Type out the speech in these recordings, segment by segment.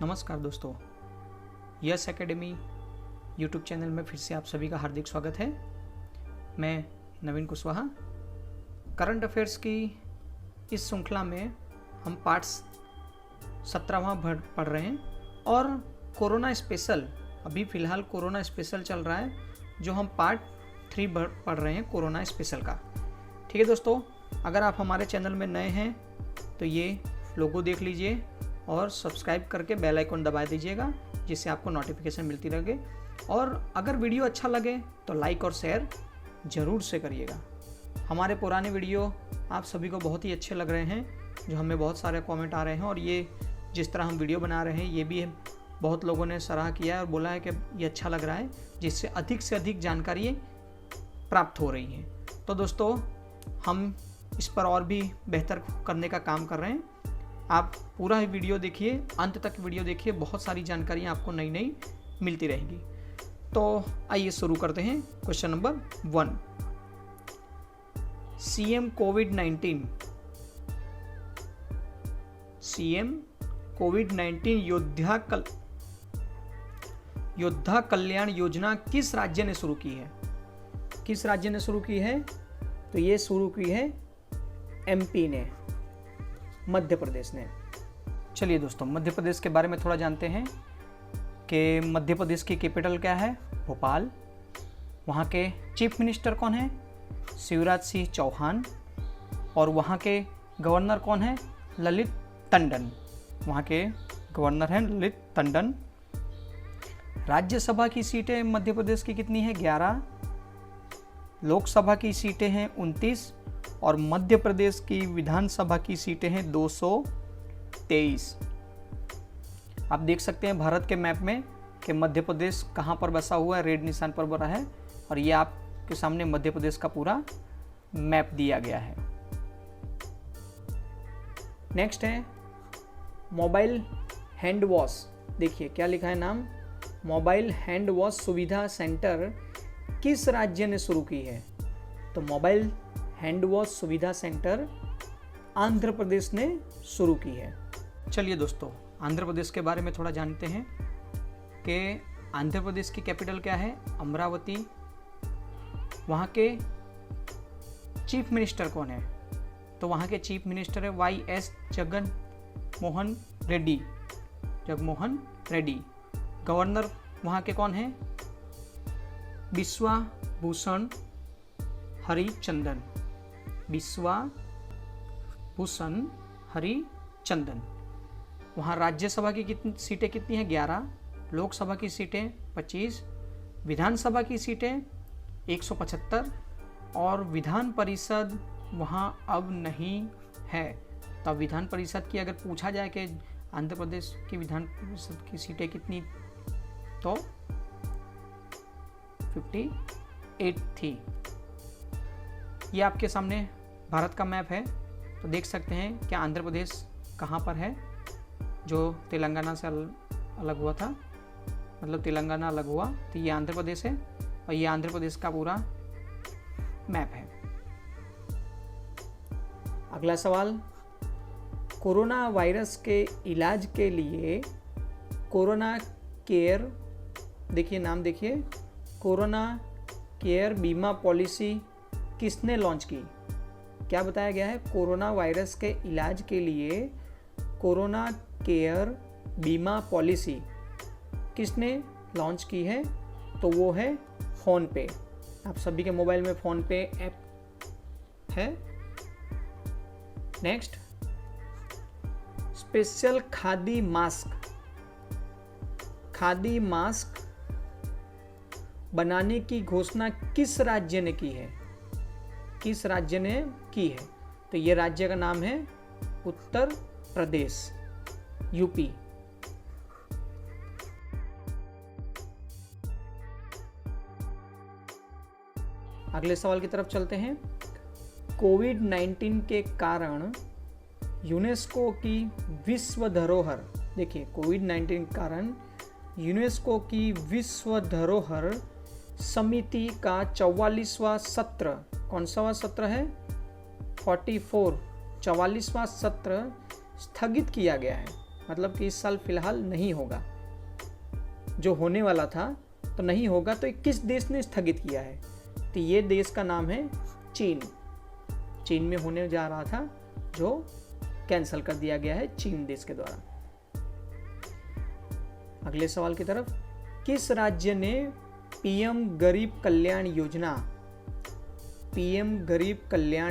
नमस्कार दोस्तों, yes academy YouTube channel में फिर से आप सभी का हार्दिक स्वागत है। मैं नवीन कुशवाहा। करंट अफेयर्स की इस श्रृंखला में हम पार्ट्स 17वां पढ़ रहे हैं और कोरोना स्पेशल, अभी फ़िलहाल कोरोना स्पेशल चल रहा है जो हम पार्ट 3 पढ़ रहे हैं कोरोना स्पेशल का। ठीक है दोस्तों, अगर आप हमारे चैनल में नए हैं तो ये लोगो देख लीजिए और सब्सक्राइब करके बेल आइकन दबा दीजिएगा जिससे आपको नोटिफिकेशन मिलती रहे। और अगर वीडियो अच्छा लगे तो लाइक और शेयर ज़रूर से करिएगा। हमारे पुराने वीडियो आप सभी को बहुत ही अच्छे लग रहे हैं, जो हमें बहुत सारे कमेंट आ रहे हैं और ये जिस तरह हम वीडियो बना रहे हैं ये भी बहुत लोगों ने सराहा किया है और बोला है कि ये अच्छा लग रहा है, जिससे अधिक से अधिक जानकारी प्राप्त हो रही है। तो दोस्तों, हम इस पर और भी बेहतर करने का काम कर रहे हैं। आप पूरा ही वीडियो देखिए, अंत तक वीडियो देखिए, बहुत सारी जानकारियाँ आपको नई नई मिलती रहेंगी। तो आइए शुरू करते हैं। क्वेश्चन नंबर 1, सीएम कोविड-19 योद्धा कल्याण योजना किस राज्य ने शुरू की है? किस राज्य ने शुरू की है? तो ये शुरू की है एमपी ने, मध्य प्रदेश ने। चलिए दोस्तों, मध्य प्रदेश के बारे में थोड़ा जानते हैं कि मध्य प्रदेश की कैपिटल क्या है? भोपाल। वहाँ के चीफ मिनिस्टर कौन है? शिवराज सिंह चौहान। और वहाँ के गवर्नर कौन है? ललित टंडन। वहाँ के गवर्नर हैं ललित टंडन। राज्यसभा की सीटें मध्य प्रदेश की कितनी है? 11। लोकसभा की सीटें हैं 29 और मध्य प्रदेश की विधानसभा की सीटें हैं 223। आप देख सकते हैं भारत के मैप में कि मध्य प्रदेश कहाँ पर बसा हुआ है, रेड निशान पर बना है और ये आपके सामने मध्य प्रदेश का पूरा मैप दिया गया है। नेक्स्ट है मोबाइल हैंड वॉश। देखिए क्या लिखा है नाम, मोबाइल हैंड वॉश सुविधा सेंटर किस राज्य ने शुरू की है? तो मोबाइल हैंड वॉश सुविधा सेंटर आंध्र प्रदेश ने शुरू की है। चलिए दोस्तों, आंध्र प्रदेश के बारे में थोड़ा जानते हैं कि आंध्र प्रदेश की कैपिटल क्या है? अमरावती। वहाँ के चीफ मिनिस्टर कौन है? तो वहाँ के चीफ मिनिस्टर है YS जगनमोहन रेड्डी। गवर्नर वहाँ के कौन है? बिश्वाभूषण हरिचंदन। वहाँ राज्यसभा की सीटें कितनी हैं? 11। लोकसभा की सीटें 25। विधानसभा की सीटें 175 और विधान परिषद वहाँ अब नहीं है। तो विधान परिषद की अगर पूछा जाए कि आंध्र प्रदेश की विधान परिषद की सीटें कितनी, तो 58 थी। ये आपके सामने भारत का मैप है, तो देख सकते हैं कि आंध्र प्रदेश कहाँ पर है, जो तेलंगाना से अलग हुआ था, मतलब तेलंगाना अलग हुआ तो ये आंध्र प्रदेश है और ये आंध्र प्रदेश का पूरा मैप है। अगला सवाल, कोरोना वायरस के इलाज के लिए कोरोना केयर, देखिए नाम देखिए, कोरोना केयर बीमा पॉलिसी किसने लॉन्च की? क्या बताया गया है? कोरोना वायरस के इलाज के लिए कोरोना केयर बीमा पॉलिसी किसने लॉन्च की है? तो वो है फ़ोन पे। आप सभी के मोबाइल में फ़ोन पे ऐप है। नेक्स्ट, स्पेशल खादी मास्क बनाने की घोषणा किस राज्य ने की है? किस राज्य ने की है? तो ये राज्य का नाम है उत्तर प्रदेश, यूपी। अगले सवाल की तरफ चलते हैं। कोविड-19 के कारण यूनेस्को की विश्व धरोहर, देखिए कोविड-19 के कारण यूनेस्को की विश्व धरोहर समिति का 44वां सत्र, कौन सा सत्र है? 44वां सत्र स्थगित किया गया है। मतलब कि इस साल फिलहाल नहीं होगा, जो होने वाला था तो नहीं होगा। तो किस देश ने स्थगित किया है? तो ये देश का नाम है चीन। चीन में होने जा रहा था, जो कैंसिल कर दिया गया है चीन देश के द्वारा। अगले सवाल की तरफ, किस राज्य ने पीएम गरीब कल्याण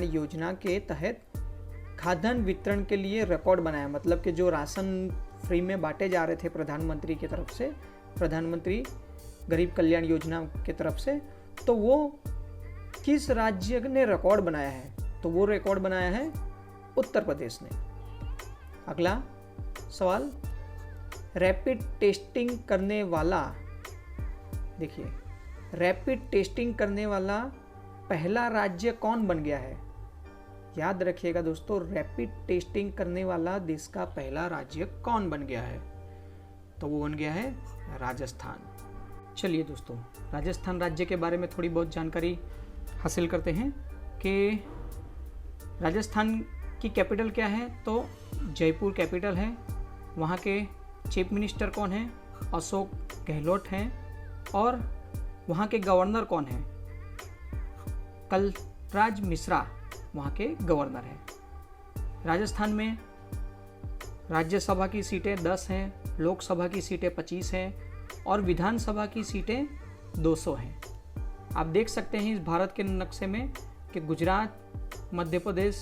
योजना के तहत खाद्यान्न वितरण के लिए रिकॉर्ड बनाया? मतलब कि जो राशन फ्री में बांटे जा रहे थे प्रधानमंत्री की तरफ से, प्रधानमंत्री गरीब कल्याण योजना की तरफ से, तो वो किस राज्य ने रिकॉर्ड बनाया है? तो वो रिकॉर्ड बनाया है उत्तर प्रदेश ने। अगला सवाल, रैपिड टेस्टिंग करने वाला, देखिए रैपिड टेस्टिंग करने वाला पहला राज्य कौन बन गया है? याद रखिएगा दोस्तों, रैपिड टेस्टिंग करने वाला देश का पहला राज्य कौन बन गया है? तो वो बन गया है राजस्थान। चलिए दोस्तों, राजस्थान राज्य के बारे में थोड़ी बहुत जानकारी हासिल करते हैं कि राजस्थान की कैपिटल क्या है। तो जयपुर कैपिटल है। वहाँ के चीफ मिनिस्टर कौन है? अशोक गहलोत हैं। और वहाँ के गवर्नर कौन हैं? कलराज मिश्रा वहाँ के गवर्नर हैं। राजस्थान में राज्यसभा की सीटें 10 हैं, लोकसभा की सीटें 25 हैं और विधानसभा की सीटें 200 हैं। आप देख सकते हैं इस भारत के नक्शे में कि गुजरात, मध्य प्रदेश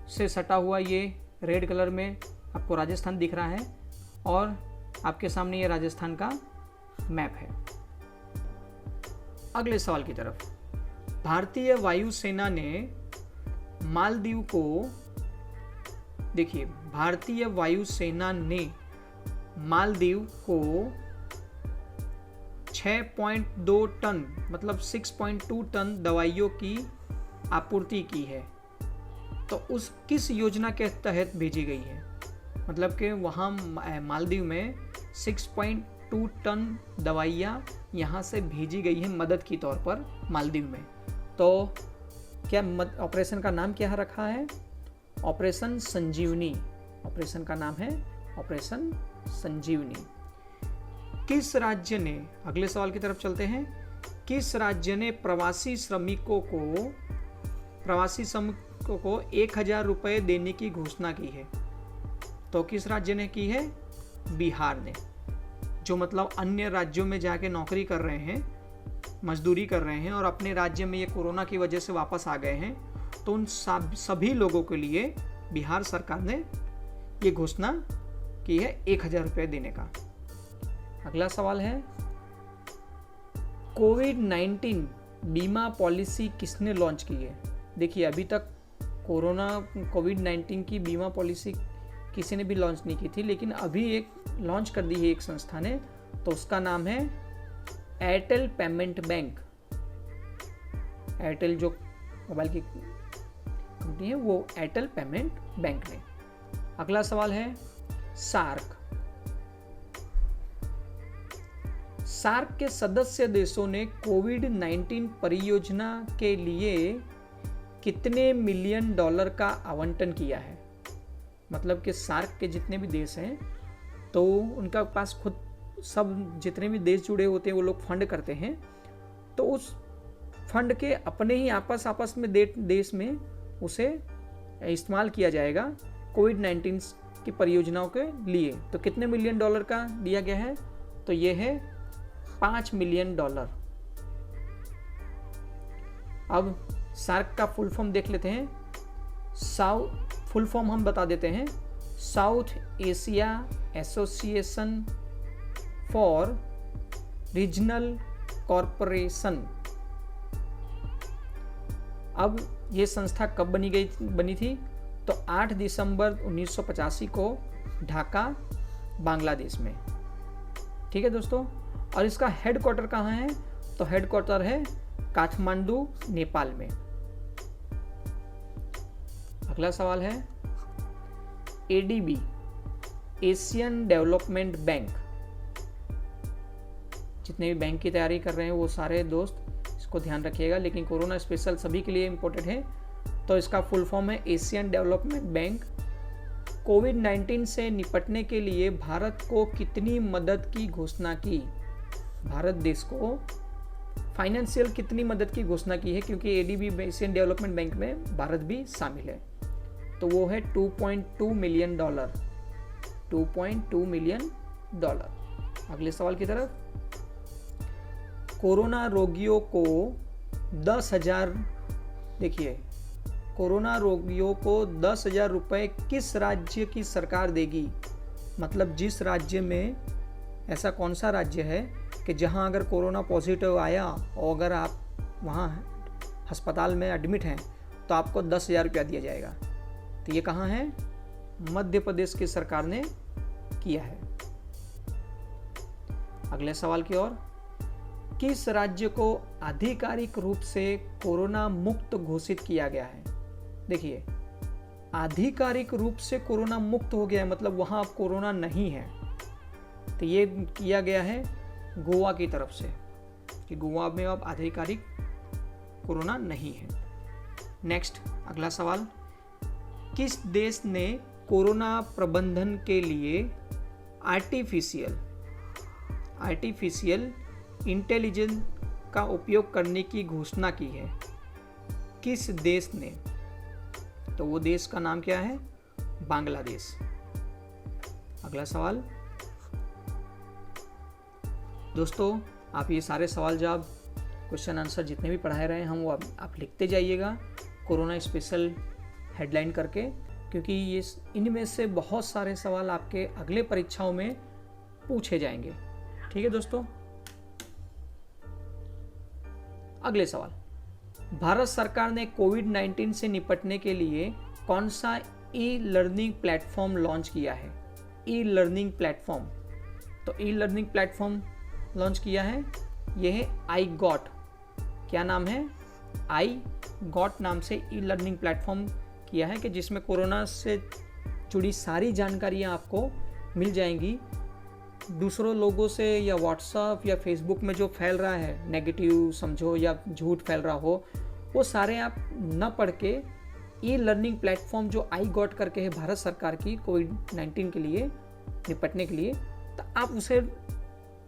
से सटा हुआ ये रेड कलर में आपको राजस्थान दिख रहा है और आपके सामने ये राजस्थान का मैप है। अगले सवाल की तरफ, भारतीय वायुसेना ने मालदीव को, देखिए भारतीय वायुसेना ने मालदीव को 6.2 टन मतलब 6.2 टन दवाइयों की आपूर्ति की है। तो उस किस योजना के तहत भेजी गई है? मतलब कि वहाँ मालदीव में 6.2 टन दवाइयाँ यहाँ से भेजी गई है मदद की तौर पर मालदीव में। तो क्या ऑपरेशन का नाम क्या रखा है? ऑपरेशन संजीवनी। ऑपरेशन का नाम है ऑपरेशन संजीवनी। किस राज्य ने, अगले सवाल की तरफ चलते हैं, किस राज्य ने प्रवासी श्रमिकों को 1000 रुपये देने की घोषणा की है? तो किस राज्य ने की है? बिहार ने। जो मतलब अन्य राज्यों में जाके नौकरी कर रहे हैं, मजदूरी कर रहे हैं और अपने राज्य में ये कोरोना की वजह से वापस आ गए हैं, तो उन सभी लोगों के लिए बिहार सरकार ने ये घोषणा की है 1000 देने का। अगला सवाल है, कोविड-19 बीमा पॉलिसी किसने लॉन्च की है? देखिए अभी तक कोविड-19 की बीमा पॉलिसी किसी ने भी लॉन्च नहीं की थी, लेकिन अभी एक लॉन्च कर दी है एक संस्था ने। तो उसका नाम है एयरटेल पेमेंट बैंक। एयरटेल जो मोबाइल की कंपनी है वो एयरटेल पेमेंट बैंक ने। अगला सवाल है, सार्क के सदस्य देशों ने कोविड-19 परियोजना के लिए कितने मिलियन डॉलर का आवंटन किया है? मतलब कि सार्क के जितने भी देश हैं तो उनका पास खुद सब जितने भी देश जुड़े होते हैं वो लोग फंड करते हैं, तो उस फंड के अपने ही आपस में देश में उसे इस्तेमाल किया जाएगा कोविड-19 की परियोजनाओं के लिए। तो कितने मिलियन डॉलर का दिया गया है? तो ये है 5 मिलियन डॉलर। अब सार्क का फुल फॉर्म देख लेते हैं। फुल फॉर्म हम बता देते हैं, south Asia association for regional corporation. अब ये संस्था कब बनी थी? तो 8 दिसंबर 1985 को ढाका बांग्लादेश में। ठीक है दोस्तों, और इसका हेडक्वार्टर कहाँ है? तो हेडक्वार्टर है काठमांडू नेपाल में। अगला सवाल है, एडीबी एशियन डेवलपमेंट बैंक। जितने भी बैंक की तैयारी कर रहे हैं वो सारे दोस्त इसको ध्यान रखिएगा, लेकिन कोरोना स्पेशल सभी के लिए इम्पोर्टेंट है। तो इसका फुल फॉर्म है एशियन डेवलपमेंट बैंक कोविड-19 से निपटने के लिए भारत को कितनी मदद की घोषणा की? भारत देश को फाइनेंशियल कितनी मदद की घोषणा की है, क्योंकि एडीबी एशियन डेवलपमेंट बैंक में भारत भी शामिल है। तो वो है $2.2 मिलियन। $2.2 मिलियन। अगले सवाल की तरफ। कोरोना रोगियों को 10,000, देखिए, कोरोना रोगियों को 10,000 रुपये किस राज्य की सरकार देगी? मतलब जिस राज्य में, ऐसा कौन सा राज्य है कि जहां अगर कोरोना पॉजिटिव आया और अगर आप वहां अस्पताल में एडमिट हैं तो आपको 10,000 रुपया दिया जाएगा। तो ये कहाँ है? मध्य प्रदेश की सरकार ने किया है। अगले सवाल की ओर। किस राज्य को आधिकारिक रूप से कोरोना मुक्त घोषित किया गया है? देखिए, आधिकारिक रूप से कोरोना मुक्त हो गया है, मतलब वहां अब कोरोना नहीं है। तो ये किया गया है गोवा की तरफ से कि गोवा में अब आधिकारिक कोरोना नहीं है। नेक्स्ट, अगला सवाल। किस देश ने कोरोना प्रबंधन के लिए आर्टिफिशियल इंटेलिजेंस का उपयोग करने की घोषणा की है? किस देश ने? तो वो देश का नाम क्या है? बांग्लादेश। अगला सवाल। दोस्तों, आप ये सारे सवाल जवाब, क्वेश्चन आंसर जितने भी पढ़ाए रहे हैं हम, वो आप लिखते जाइएगा कोरोना स्पेशल हेडलाइन करके, क्योंकि ये इनमें से बहुत सारे सवाल आपके अगले परीक्षाओं में पूछे जाएंगे। ठीक है दोस्तों। अगले सवाल। भारत सरकार ने कोविड-19 से निपटने के लिए कौन सा ई लर्निंग प्लेटफॉर्म लॉन्च किया है? E learning platform. तो ई लर्निंग प्लेटफॉर्म लॉन्च किया है, यह है iGOT। क्या नाम है? iGOT नाम से ई लर्निंग प्लेटफॉर्म किया है, कि जिसमें कोरोना से जुड़ी सारी जानकारियाँ आपको मिल जाएंगी। दूसरों लोगों से या व्हाट्सएप या फेसबुक में जो फैल रहा है, नेगेटिव समझो या झूठ फैल रहा हो, वो सारे आप न पढ़ के ई लर्निंग प्लेटफॉर्म जो iGOT करके है भारत सरकार की कोविड-19 के लिए निपटने के लिए, तो आप उसे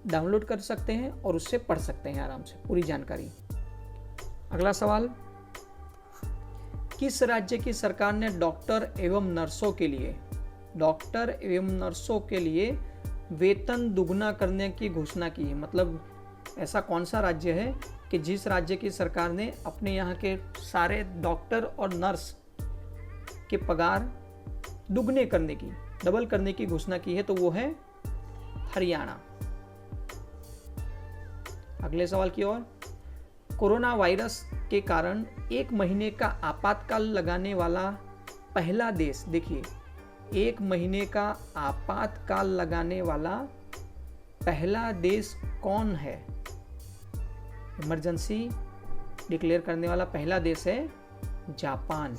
डाउनलोड कर सकते हैं और उससे पढ़ सकते हैं आराम से पूरी जानकारी। अगला सवाल। किस राज्य की सरकार ने डॉक्टर एवं नर्सों के लिए वेतन दुगना करने की घोषणा की है? मतलब ऐसा कौन सा राज्य है कि जिस राज्य की सरकार ने अपने यहाँ के सारे डॉक्टर और नर्स के पगार दुगने करने की, डबल करने की घोषणा की है? तो वो है हरियाणा। अगले सवाल की ओर। कोरोना वायरस के कारण 1 महीने का आपातकाल लगाने वाला पहला देश, देखिए, 1 महीने का आपातकाल लगाने वाला पहला देश कौन है? इमरजेंसी डिक्लेयर करने वाला पहला देश है जापान।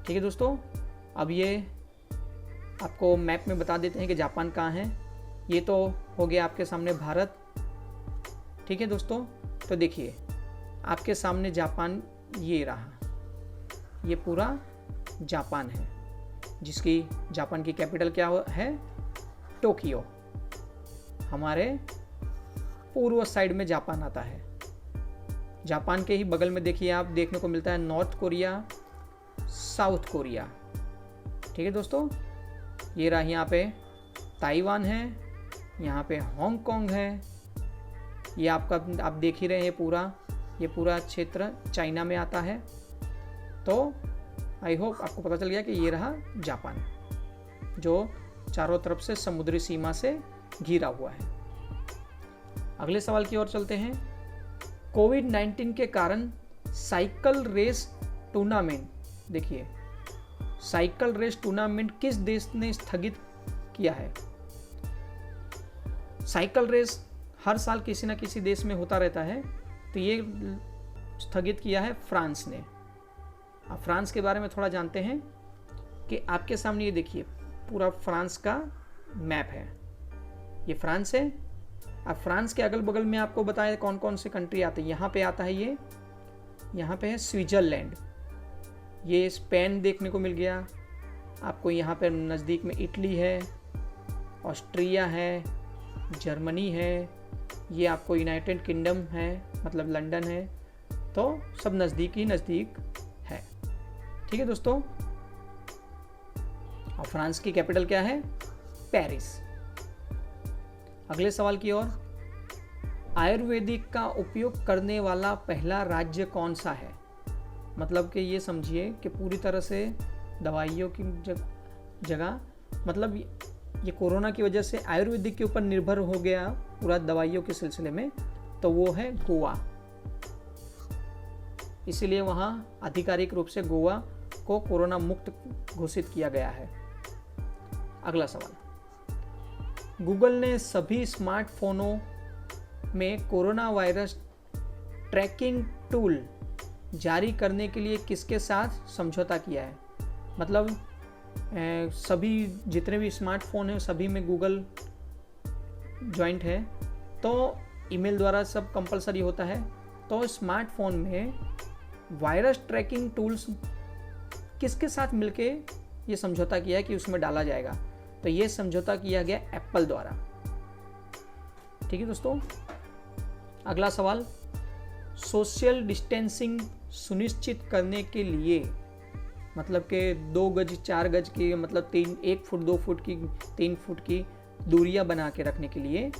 ठीक है दोस्तों। अब ये आपको मैप में बता देते हैं कि जापान कहाँ है। ये तो हो गया आपके सामने भारत। ठीक है दोस्तों। तो देखिए, आपके सामने जापान ये रहा, ये पूरा जापान है, जिसकी जापान की कैपिटल क्या है? टोक्यो। हमारे पूर्व साइड में जापान आता है। जापान के ही बगल में देखिए आप देखने को मिलता है नॉर्थ कोरिया, साउथ कोरिया। ठीक है दोस्तों। ये रहा, यहाँ पे ताइवान है, यहाँ पे हांगकांग है, ये आपका आप देख ही रहे हैं ये पूरा क्षेत्र चाइना में आता है। तो आई होप आपको पता चल गया कि ये रहा जापान, जो चारों तरफ से समुद्री सीमा से घिरा हुआ है। अगले सवाल की ओर चलते हैं। कोविड-19 के कारण साइकिल रेस टूर्नामेंट, देखिए, साइकिल रेस टूर्नामेंट किस देश ने स्थगित किया है? साइकिल रेस हर साल किसी न किसी देश में होता रहता है, तो ये स्थगित किया है फ्रांस ने। अब फ्रांस के बारे में थोड़ा जानते हैं कि आपके सामने ये देखिए पूरा फ्रांस का मैप है, ये फ्रांस है। अब फ्रांस के अगल बगल में आपको बताया कौन कौन से कंट्री आते हैं। यहाँ पे आता है ये, यहाँ पे है स्विट्जरलैंड, ये स्पेन देखने को मिल गया, आपको यहाँ पर नज़दीक में इटली है, ऑस्ट्रिया है, जर्मनी है, ये आपको यूनाइटेड किंगडम है, मतलब लंदन है, तो सब नज़दीक ही नज़दीक है। ठीक है दोस्तों। और फ्रांस की कैपिटल क्या है? पेरिस। अगले सवाल की ओर, आयुर्वेदिक का उपयोग करने वाला पहला राज्य कौन सा है? मतलब कि ये समझिए कि पूरी तरह से दवाइयों की जगह, मतलब ये कोरोना की वजह से आयुर्वेदिक के ऊपर निर्भर हो गया पूरा दवाइयों के सिलसिले में, तो वो है गोवा। इसीलिए वहाँ आधिकारिक रूप से गोवा को कोरोना मुक्त घोषित किया गया है। अगला सवाल, गूगल ने सभी स्मार्टफोनों में कोरोना वायरस ट्रैकिंग टूल जारी करने के लिए किसके साथ समझौता किया है? मतलब सभी जितने भी स्मार्टफोन हैं सभी में गूगल जॉइंट है, तो ईमेल द्वारा सब कंपलसरी होता है। तो स्मार्टफोन में वायरस ट्रैकिंग टूल्स किसके साथ मिलके ये समझौता किया है कि उसमें डाला जाएगा? तो ये समझौता किया गया एप्पल द्वारा। ठीक है दोस्तों। अगला सवाल, सोशल डिस्टेंसिंग सुनिश्चित करने के लिए, मतलब कि 2 गज 4 गज की, मतलब 1 फुट 2 फुट की 3 फुट की दूरियां बना के रखने के लिए,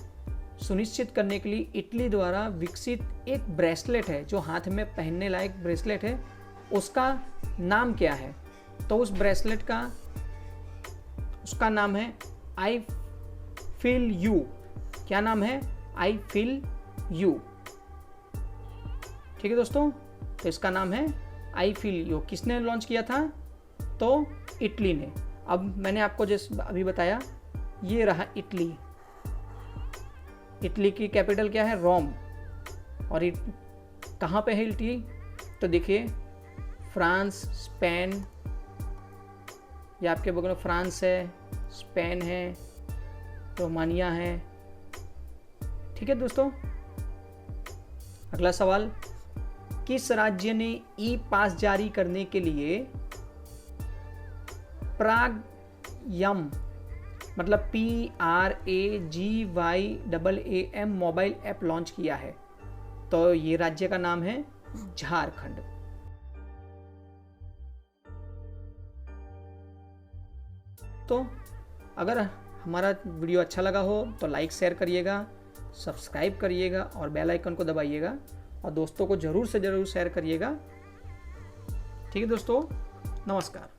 सुनिश्चित करने के लिए इटली द्वारा विकसित एक ब्रेसलेट है जो हाथ में पहनने लायक ब्रेसलेट है, उसका नाम क्या है? तो उस ब्रेसलेट का उसका नाम है आई फील यू। क्या नाम है? I feel you. ठीक है दोस्तों, तो इसका नाम है आई फील यू। किसने लॉन्च किया था? तो इटली ने। अब मैंने आपको जैसे अभी बताया, ये रहा इटली। इटली की कैपिटल क्या है? रोम। और कहाँ पे है इटली? तो देखिए, फ्रांस, स्पेन, ये आपके बगल में फ्रांस है, स्पेन है, रोमानिया है। ठीक है दोस्तों। अगला सवाल, किस राज्य ने ई पास जारी करने के लिए प्रागयम, मतलब PRAGYAM मोबाइल ऐप लॉन्च किया है? तो ये राज्य का नाम है झारखंड। तो अगर हमारा वीडियो अच्छा लगा हो तो लाइक शेयर करिएगा, सब्सक्राइब करिएगा और बेल आइकन को दबाइएगा, और दोस्तों को ज़रूर से ज़रूर शेयर करिएगा। ठीक है दोस्तों, नमस्कार।